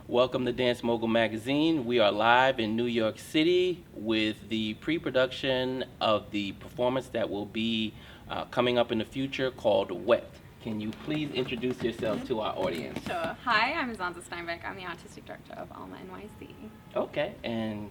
Welcome to Dance Mogul Magazine. We are live in New York City with the pre-production of the performance that will be coming up in the future called Wet. Can you please introduce yourself to our audience? Sure. Hi, I'm Zanza Steinberg. I'm the Artistic Director of Alma NYC. Okay, and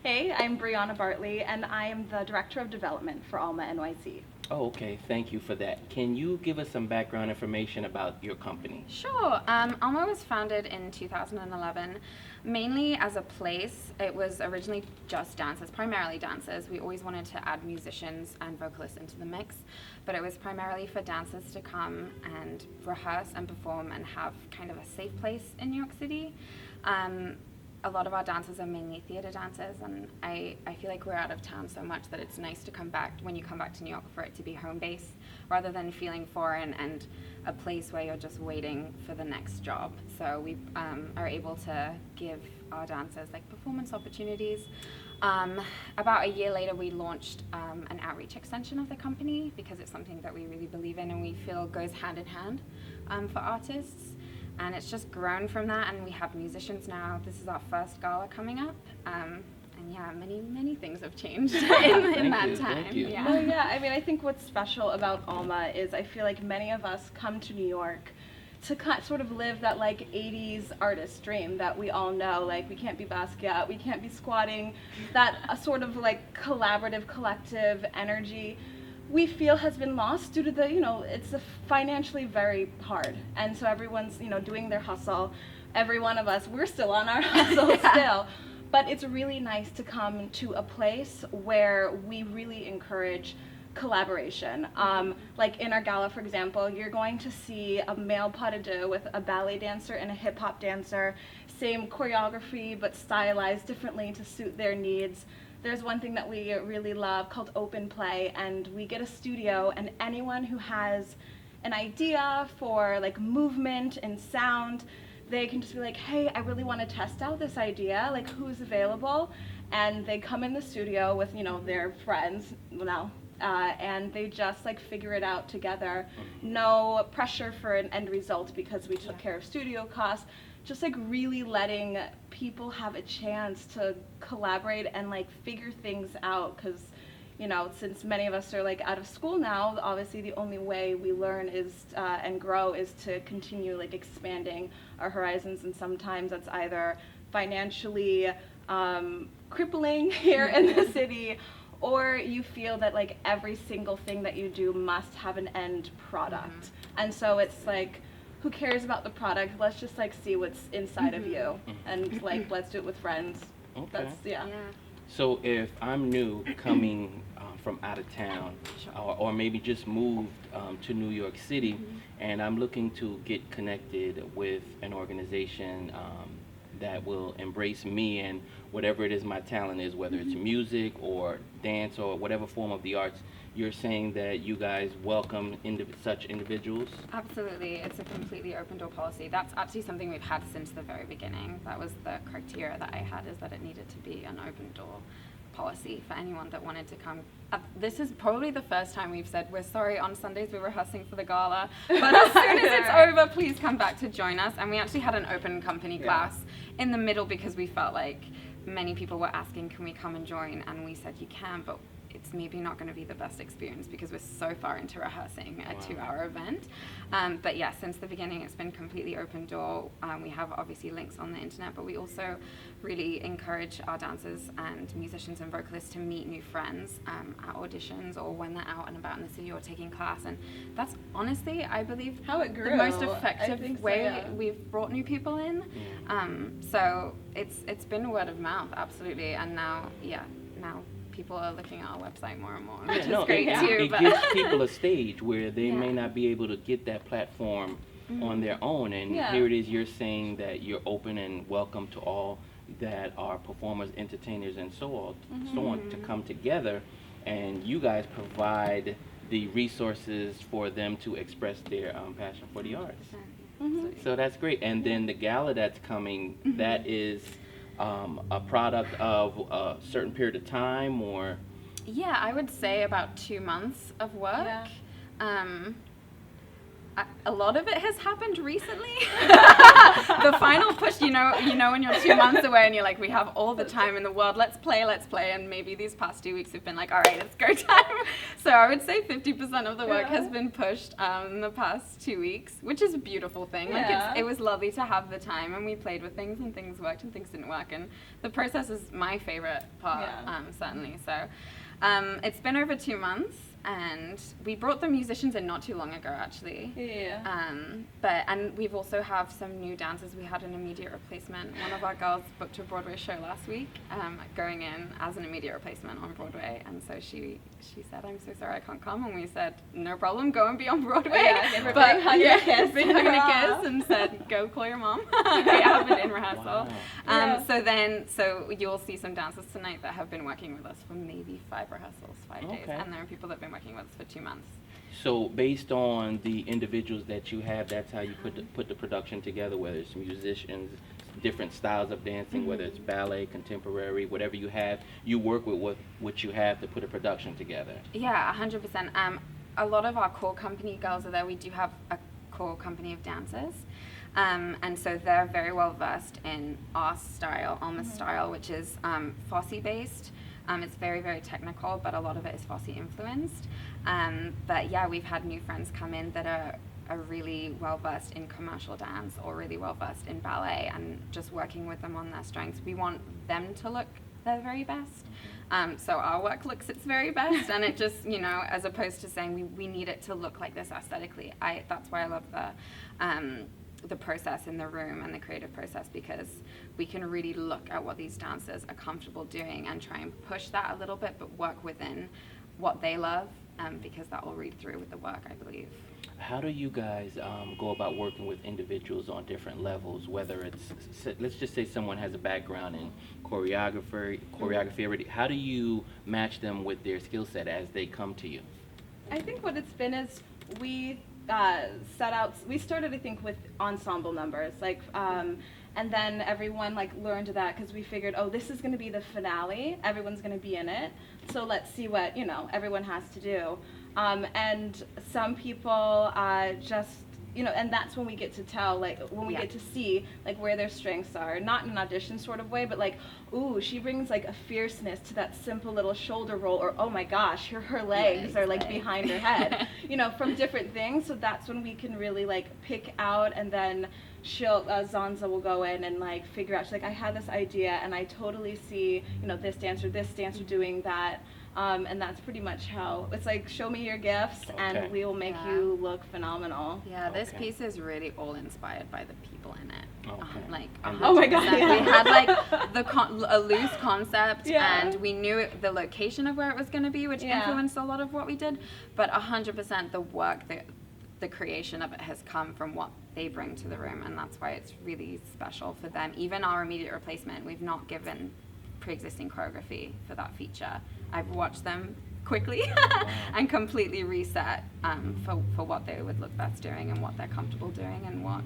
Hey, I'm Breanna Bartley, and I am the Director of Development for Alma NYC. okay, thank you for that. Can you give us some background information about your company? Sure. Alma was founded in 2011, mainly as a place. It was originally just dancers, primarily dancers. We always wanted to add musicians and vocalists into the mix, but it was primarily for dancers to come and rehearse and perform and have kind of a safe place in New York City. A lot of our dancers are mainly theater dancers, and I feel like we're out of town so much that it's nice to come back, when you come back to New York, for it to be home base rather than feeling foreign and a place where you're just waiting for the next job. So we are able to give our dancers like performance opportunities. About a year later, we launched an outreach extension of the company because it's something that we really believe in and we feel goes hand in hand for artists. And it's just grown from that, and we have musicians now. This is our first gala coming up, and yeah, many things have changed in that time. Thank you. Well, yeah, I mean, I think what's special about Alma is I feel like many of us come to New York to sort of live that like 80s artist dream that we all know. Like, we can't be Basquiat, we can't be squatting. That sort of like collaborative, collective energy we feel has been lost due to the, it's financially very hard. And so everyone's, doing their hustle. Every one of us, we're still on our hustle still. But it's really nice to come to a place where we really encourage collaboration. Like in our gala, for example, you're going to see a male pas de deux with a ballet dancer and a hip hop dancer. Same choreography, but stylized differently to suit their needs. There's one thing that we really love called open play, and we get a studio, and anyone who has an idea for like movement and sound, they can just be like, hey, I really want to test out this idea, like who's available? And they come in the studio with, their friends, and they just like figure it out together. No pressure for an end result because we took care of studio costs. Just like really letting people have a chance to collaborate and like figure things out, because since many of us are like out of school now, obviously the only way we learn is and grow is to continue like expanding our horizons, and sometimes that's either financially crippling here in the city, or you feel that like every single thing that you do must have an end product. And so it's like, who cares about the product? Let's just like see what's inside of you, and like let's do it with friends. Okay. That's yeah. So if I'm new coming from out of town, or maybe just moved to New York City, and I'm looking to get connected with an organization that will embrace me and whatever it is my talent is, whether it's music or dance or whatever form of the arts, you're saying that you guys welcome such individuals? Absolutely. It's a completely open door policy. That's actually something we've had since the very beginning. That was the criteria that I had, is that it needed to be an open door policy for anyone that wanted to come. This is probably the first time we've said, we're sorry, on Sundays we're rehearsing for the gala, but as soon as it's over, please come back to join us. And we actually had an open company class in the middle because we felt like many people were asking, can we come and join? And we said, you can, but it's maybe not going to be the best experience because we're so far into rehearsing a 2-hour event. But yeah, since the beginning, it's been completely open door. We have obviously links on the internet, but we also really encourage our dancers and musicians and vocalists to meet new friends at auditions or when they're out and about in the city or taking class. And that's honestly, I believe, how it grew. The most effective way so. We've brought new people in. So it's been word of mouth, absolutely. And now people are looking at our website more and more, which is great too. It gives people a stage where they may not be able to get that platform on their own, and here it is, you're saying that you're open and welcome to all that are performers, entertainers, and so on to come together, and you guys provide the resources for them to express their passion for the arts. So that's great. And then the gala that's coming, that is a product of a certain period of time, or? Yeah, I would say about 2 months of work. A lot of it has happened recently. The final push, you know know, when you're 2 months away and you're like, we have all the time in the world, let's play. And maybe these past 2 weeks have been like, all right, it's go time. So I would say 50% of the work has been pushed in the past 2 weeks, which is a beautiful thing. Like it was lovely to have the time, and we played with things, and things worked and things didn't work. And the process is my favorite part, certainly. So it's been over 2 months. And we brought the musicians in not too long ago, actually. And we've also have some new dancers. We had an immediate replacement. One of our girls booked a Broadway show last week, going in as an immediate replacement on Broadway. And so she said, "I'm so sorry I can't come." And we said, "No problem, go and be on Broadway." Big hug and a kiss. Big hug and a kiss, and said, "Go call your mom." We have it in rehearsal. So you'll see some dancers tonight that have been working with us for maybe 5 rehearsals, 5 days. And there are people that have been working with us for 2 months. So based on the individuals that you have, that's how you put the production together, whether it's musicians, different styles of dancing, whether it's ballet, contemporary, whatever you have, you work with what you have to put a production together. Yeah, 100%. A lot of our core company girls are there. We do have a core company of dancers. And so they're very well versed in our style, Alma's style, which is Fosse based. It's very, very technical, but a lot of it is Fosse influenced. But yeah, we've had new friends come in that are really well versed in commercial dance or really well versed in ballet, and just working with them on their strengths. We want them to look their very best. So our work looks its very best, and it just, as opposed to saying we need it to look like this aesthetically. That's why I love the process in the room and the creative process, because we can really look at what these dancers are comfortable doing and try and push that a little bit, but work within what they love, because that will read through with the work, I believe. How do you guys go about working with individuals on different levels, whether it's, let's just say someone has a background in choreography already, how do you match them with their skill set as they come to you? I think what it's been is we started, I think, with ensemble numbers, and then everyone learned that, because we figured, this is going to be the finale, everyone's going to be in it, so let's see what everyone has to do. And some people just, and that's when we get to tell, when we get to see where their strengths are, not in an audition sort of way, but ooh, she brings a fierceness to that simple little shoulder roll, or oh my gosh, her legs are behind her head, from different things. So that's when we can really pick out, and then Zanza will go in and figure out, she's like, I had this idea and I totally see, this dancer doing that. And that's pretty much how it's show me your gifts and we will make you look phenomenal. Yeah, this piece is really all inspired by the people in it. Oh my god, we had a loose concept, and we knew the location of where it was going to be, which influenced a lot of what we did, but 100% the work, the creation of it has come from what they bring to the room, and that's why it's really special for them. Even our immediate replacement, we've not given pre-existing choreography for that feature. I've watched them quickly and completely reset for what they would look best doing and what they're comfortable doing and what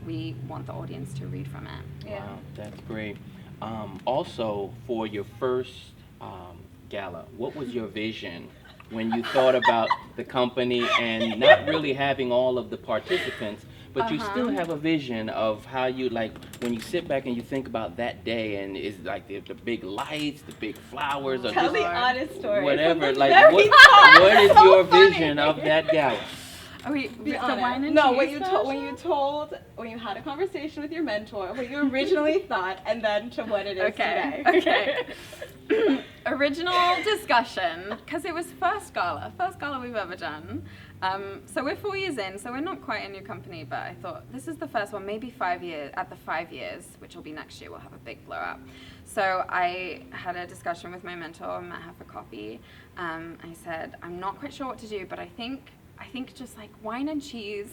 we want the audience to read from it. Yeah. Wow, that's great. Also, for your first gala, what was your vision when you thought about the company and not really having all of the participants, but you still have a vision of how you, when you sit back and you think about that day, and it's the big lights, the big flowers, or Tell just the honest story. whatever, what is your vision of that gala? Are we the wine and no, cheese when you had a conversation with your mentor, what you originally thought, and then to what it is today. Okay. Original discussion, because it was first gala we've ever done. So we're 4 years in, so we're not quite a new company, but I thought this is the first one, maybe 5 years, at the 5 years, which will be next year, we'll have a big blow up. So I had a discussion with my mentor, met her for coffee. I said, I'm not quite sure what to do, but I think just wine and cheese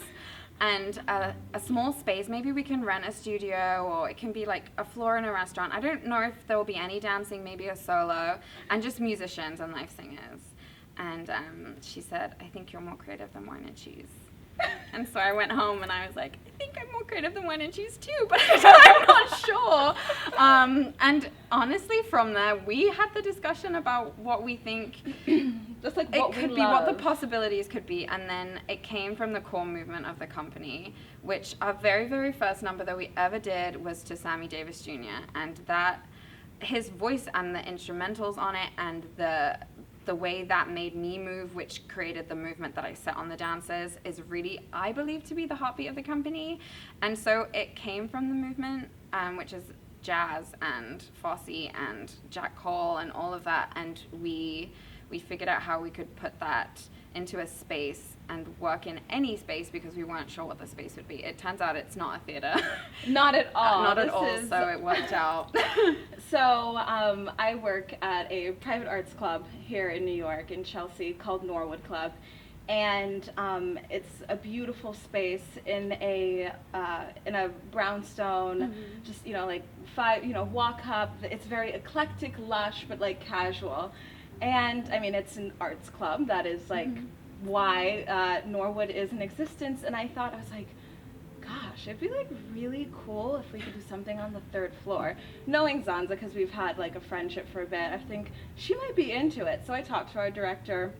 and a small space. Maybe we can rent a studio, or it can be a floor in a restaurant. I don't know if there will be any dancing, maybe a solo, and just musicians and live singers. And she said, I think you're more creative than wine and cheese. And so I went home and I was like, I think I'm more creative than wine and cheese too, but I'm not sure. And honestly, from there, we had the discussion about what we think Just like it what could we be, what the love. possibilities could be. And then it came from the core movement of the company, which our very, very first number that we ever did was to Sammy Davis Jr. And that, his voice and the instrumentals on it and the way that made me move, which created the movement that I set on the dancers, is really, I believe, to be the heartbeat of the company. And so it came from the movement, which is jazz and Fosse and Jack Cole and all of that. And we figured out how we could put that into a space and work in any space because we weren't sure what the space would be. It turns out it's not a theater. Not at all. Not at all, so it worked out. So I work at a private arts club here in New York, in Chelsea, called Norwood Club. And it's a beautiful space in a brownstone, just, like walk up. It's very eclectic, lush, but like casual. And I mean, it's an arts club. That is like why Norwood is in existence. And I was like, gosh, it'd be like really cool if we could do something on the 3rd floor. Knowing Zanza, because we've had like a friendship for a bit, I think she might be into it. So I talked to our director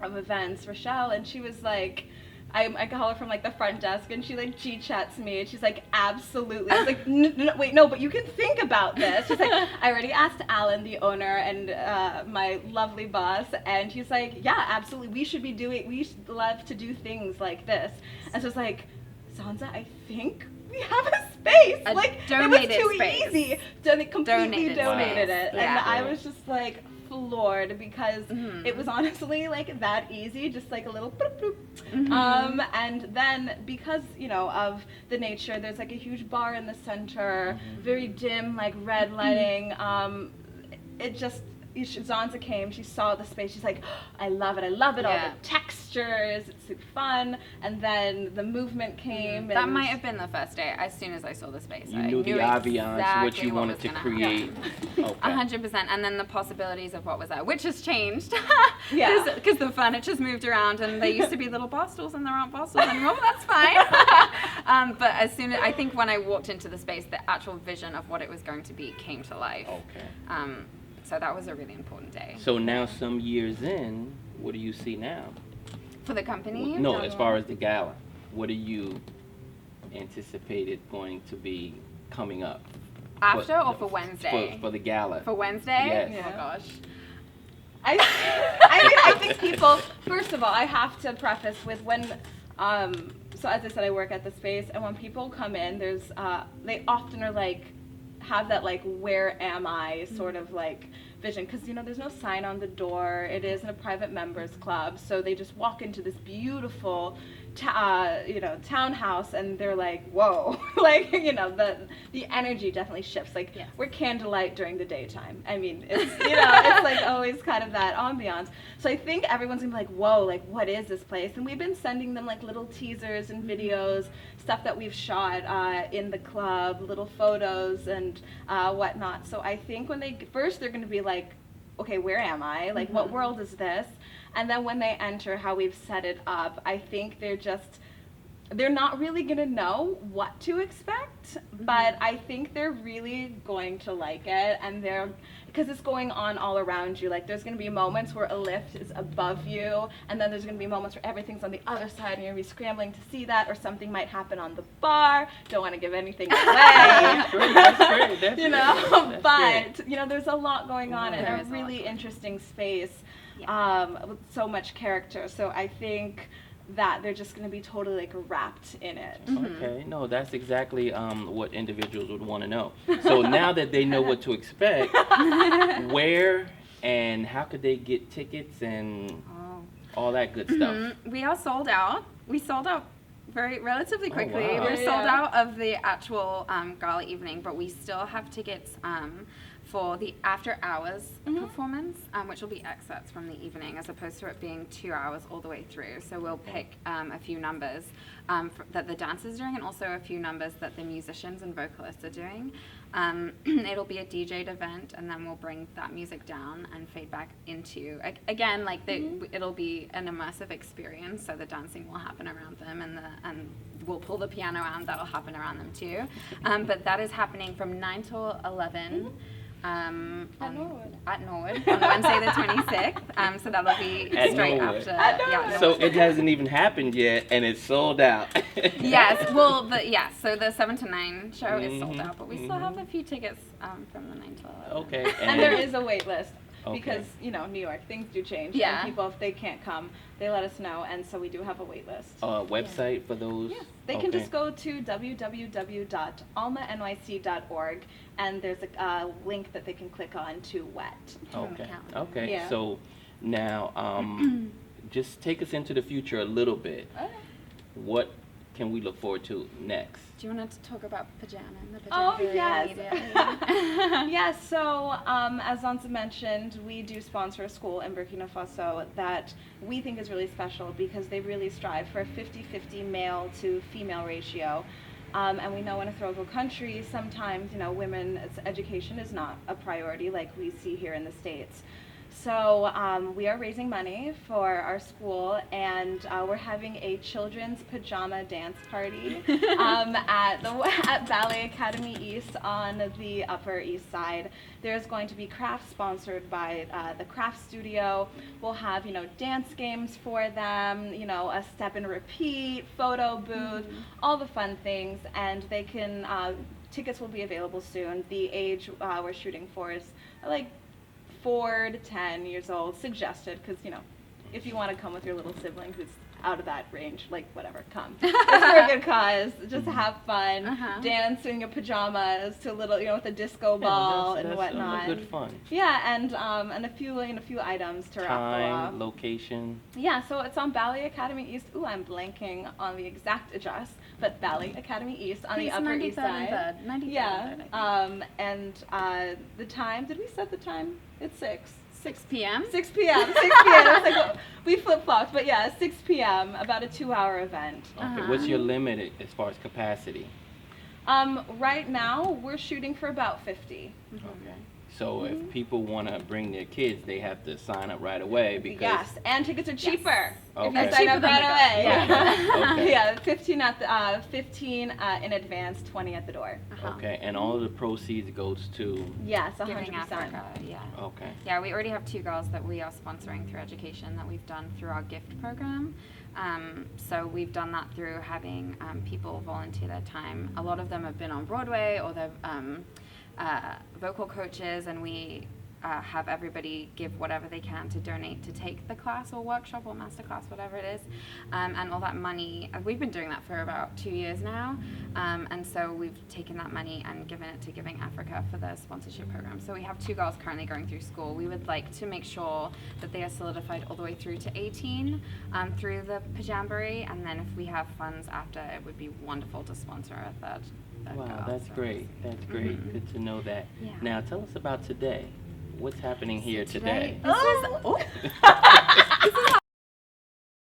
of events, Rochelle, and she was like, I call her from like the front desk, and she like G-chats me, and she's like, absolutely. I was like, wait, no, but you can think about this. She's like, I already asked Alan, the owner, and my lovely boss, and he's like, yeah, absolutely, we should love to do things like this. And so it's like, Zanza, I think we have a space. Like, it was too easy. They completely donated it. Yeah. And I was just like floored because it was honestly like that easy, just like a little bloop, bloop. And then because, of the nature, there's like a huge bar in the center, very dim, like red lighting. Zanza came, she saw the space, she's like, I love it, all the textures, it's super fun. And then the movement came. That might have been the first day. As soon as I saw the space, I knew the ambiance, what you wanted to create. Okay. 100%. And then the possibilities of what was there, which has changed. Yeah. Because the furniture's moved around, and there used to be little bar stools, and there aren't bar stools anymore, but that's fine. But as soon as, I think when I walked into the space, the actual vision of what it was going to be came to life. Okay. So that was a really important day. So now, some years in, what do you see now? For the company? No, as far as the gala, what do you anticipate it going to be coming up? After or for Wednesday? For the gala. For Wednesday? Yes. Yeah. Oh gosh. I think people, first of all, I have to preface with when, so as I said, I work at the space, and when people come in, they often are like, have that like, where am I sort of like vision, because there's no sign on the door. It is in a private members club, so they just walk into this beautiful townhouse, and they're like, whoa. Like, the energy definitely shifts. Like, we're candlelight during the daytime. I mean, it's it's like always kind of that ambiance. So I think everyone's gonna be like, whoa, like, what is this place? And we've been sending them like little teasers and videos, stuff that we've shot in the club, little photos and whatnot. So I think when they're gonna be like, okay, where am I? Like, what world is this? And then when they enter, how we've set it up, I think they're not really going to know what to expect, but I think they're really going to like it, and because it's going on all around you. Like, there's going to be moments where a lift is above you, and then there's going to be moments where everything's on the other side, and you're going to be scrambling to see that, or something might happen on the bar. Don't want to give anything away. That's great. That's But, there's a lot going on in a really interesting space. With so much character. So I think that they're just going to be totally like wrapped in it. Okay, no, that's exactly what individuals would want to know. So now that they know what to expect, where and how could they get tickets and all that good stuff? We are sold out. We sold out relatively quickly. Oh, wow. We're sold out of the actual gala evening, but we still have tickets for the after hours performance, which will be excerpts from the evening, as opposed to it being 2 hours all the way through. So we'll pick a few numbers that the dancers are doing, and also a few numbers that the musicians and vocalists are doing. It'll be a DJ'd event, and then we'll bring that music down and fade back into, again, like it'll be an immersive experience, so the dancing will happen around them, and we'll pull the piano out, and that'll happen around them too. But that is happening from 9 till 11. At Norwood. At Norwood on Wednesday the 26th. So that'll be At straight Norwood. after. So Norwood. it hasn't even happened yet, and it's sold out. Yes, well, so the 7 to 9 show is sold out, but we still have a few tickets from the 9 to 11. Okay. And there is a wait list. Okay. Because, New York, things do change. Yeah. And people, if they can't come, they let us know. And so we do have a wait list. Website for those? Yes. They can just go to www.almanyc.org, and there's a link that they can click on to WET. Okay. Yeah. So now, just take us into the future a little bit. Okay. What can we look forward to next? Do you want to talk about Pajama and the Oh, Pajama yes. immediately? Yes, so as Zanza mentioned, we do sponsor a school in Burkina Faso that we think is really special because they really strive for a 50-50 male to female ratio. And we know in a third world country, sometimes, women's education is not a priority like we see here in the States. So we are raising money for our school, and we're having a children's pajama dance party at Ballet Academy East on the Upper East Side. There's going to be crafts sponsored by the craft studio. We'll have, dance games for them, a step and repeat, photo booth, all the fun things, and they can, tickets will be available soon. The age we're shooting for is 4 to 10 years old, suggested, because, if you want to come with your little sibling who's out of that range, whatever, come. It's for a good cause. Just have fun, dance in your pajamas to a little, with a disco ball and whatnot. Good fun. Yeah, and a few items to raffle off. Time, location. Yeah, so it's on Ballet Academy East. Ooh, I'm blanking on the exact address, but Ballet Academy East on the Upper East Side. 93rd Yeah, and 3rd, and the time, did we set the time? It's 6 p.m. 6 p.m. 6 p.m. It's we flip-flopped, but yeah, 6 p.m., about a 2-hour event. Okay, what's your limit as far as capacity? Right now, we're shooting for about 50. Okay. So if people want to bring their kids, they have to sign up right away because... Yes, and tickets are cheaper. Okay. If you sign up right away. Yeah. Okay. Yeah, 15 in advance, 20 at the door. Okay, and all of the proceeds goes to... Yes, 100%. Giving Africa, yeah. Okay. Yeah, we already have 2 girls that we are sponsoring through education that we've done through our gift program. So we've done that through having people volunteer their time. A lot of them have been on Broadway or they're vocal coaches, and we have everybody give whatever they can to donate to take the class or workshop or master class, whatever it is. And all that money, we've been doing that for about 2 years now. And so we've taken that money and given it to Giving Africa for the sponsorship program. So we have 2 girls currently going through school. We would like to make sure that they are solidified all the way through to 18 through the Pajamboree. And then if we have funds after, it would be wonderful to sponsor a third Wow, girl. that's So great. That's great. Good to know that. Yeah. Now, tell us about today. What's happening here today? This is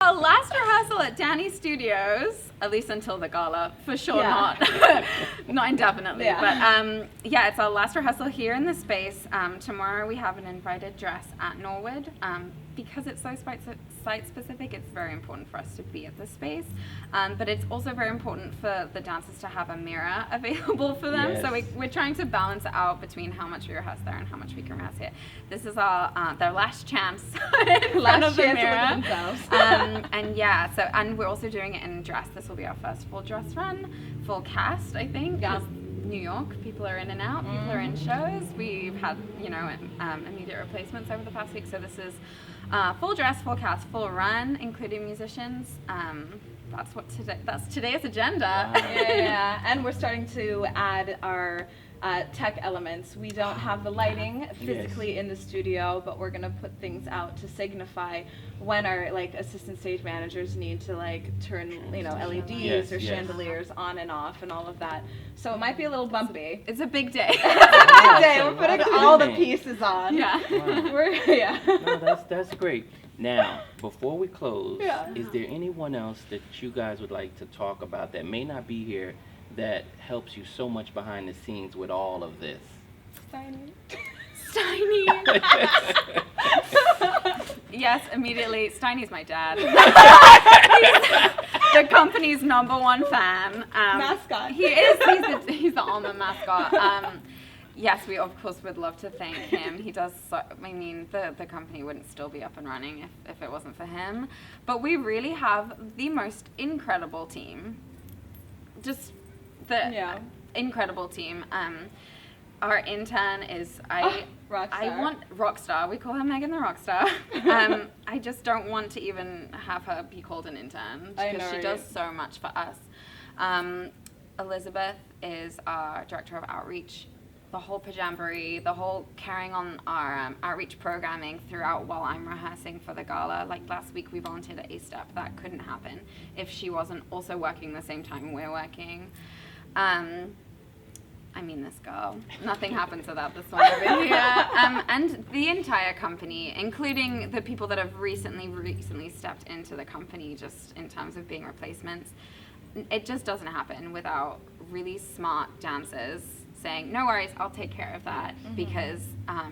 our last rehearsal at Danny Studios, at least until the gala, for sure. Not indefinitely. Yeah. But it's our last rehearsal here in the space. Tomorrow we have an invited dress at Norwood. Because it's so site specific, it's very important for us to be at the space. But it's also very important for the dancers to have a mirror available for them. Yes. So we're trying to balance it out between how much we rehearse there and how much we can rehearse here. This is our their last chance in front of the mirror. And we're also doing it in dress. This will be our first full dress run, full cast, I think. Yeah. New York, people are in and out, people are in shows. We've had, immediate replacements over the past week. So this is full dress, full cast, full run, including musicians. That's today's agenda. Wow. Yeah, and we're starting to add our tech elements. We don't have the lighting physically in the studio, but we're gonna put things out to signify when our assistant stage managers need to turn LEDs or chandeliers on and off and all of that. So it might be a little bumpy. It's a big day. It's a big day. We're putting all the pieces on. Yeah. Wow. No, that's great. Now, before we close, is there anyone else that you guys would like to talk about that may not be here that helps you so much behind the scenes with all of this? Steiny. Yes, immediately. Steiny's my dad. He's the company's #1 fan. Mascot. He is. He's the Alma mascot. Yes, we of course would love to thank him. He does so, I mean, the company wouldn't still be up and running if it wasn't for him. But we really have the most incredible team. Just the incredible team. Our intern is, Rockstar. We call her Megan the Rockstar. I just don't want to even have her be called an intern because she does so much for us. Elizabeth is our director of outreach. The whole pajamboree, the whole carrying on our outreach programming throughout while I'm rehearsing for the gala. Like last week we volunteered at A-Step. That couldn't happen if she wasn't also working the same time we're working. I mean, this girl. Nothing happens without this one over here. And the entire company, including the people that have recently stepped into the company just in terms of being replacements. It just doesn't happen without really smart dancers saying, no worries, I'll take care of that. Because I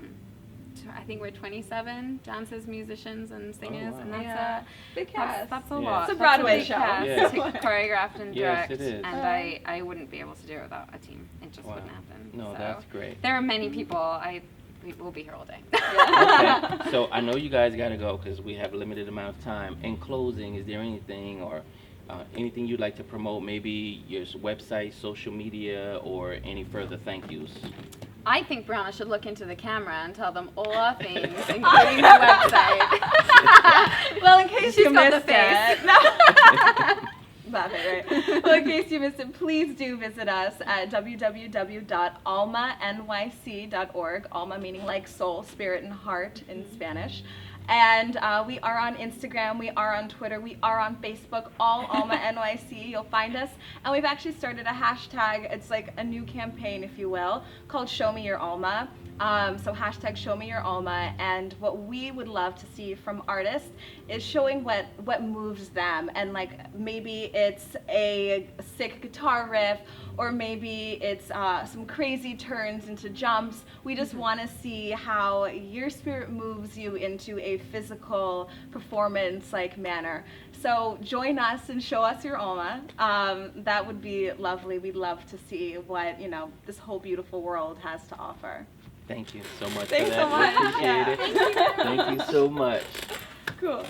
think we're 27 dancers, musicians, and singers, and that's a big cast. That's a lot. It's a Broadway show. Yeah. To choreograph and direct, it is. and I wouldn't be able to do it without a team. It just wouldn't happen. No, so that's great. There are many people. We'll be here all day. Okay, so I know you guys got to go because we have a limited amount of time. In closing, is there anything or anything you'd like to promote? Maybe your website, social media, or any further thank yous? I think Breanna should look into the camera and tell them all our things, including the website. Well, in case She's you got missed the face. it. Love it, right? Well, in case you missed it, please do visit us at www.almanyc.org. Alma meaning like soul, spirit, and heart in Spanish. And we are on Instagram, we are on Twitter, we are on Facebook, all Alma NYC. You'll find us. And we've actually started a hashtag, it's like a new campaign, if you will, called Show Me Your Alma. So hashtag Show Me Your Alma. And what we would love to see from artists is showing what moves them. And like maybe it's a sick guitar riff, or maybe it's some crazy turns into jumps. We just want to see how your spirit moves you into a physical performance-like manner. So join us and show us your Alma. That would be lovely. We'd love to see what this whole beautiful world has to offer. Thank you so much Thanks for that. so much. We appreciate it. Thank you so much. Cool.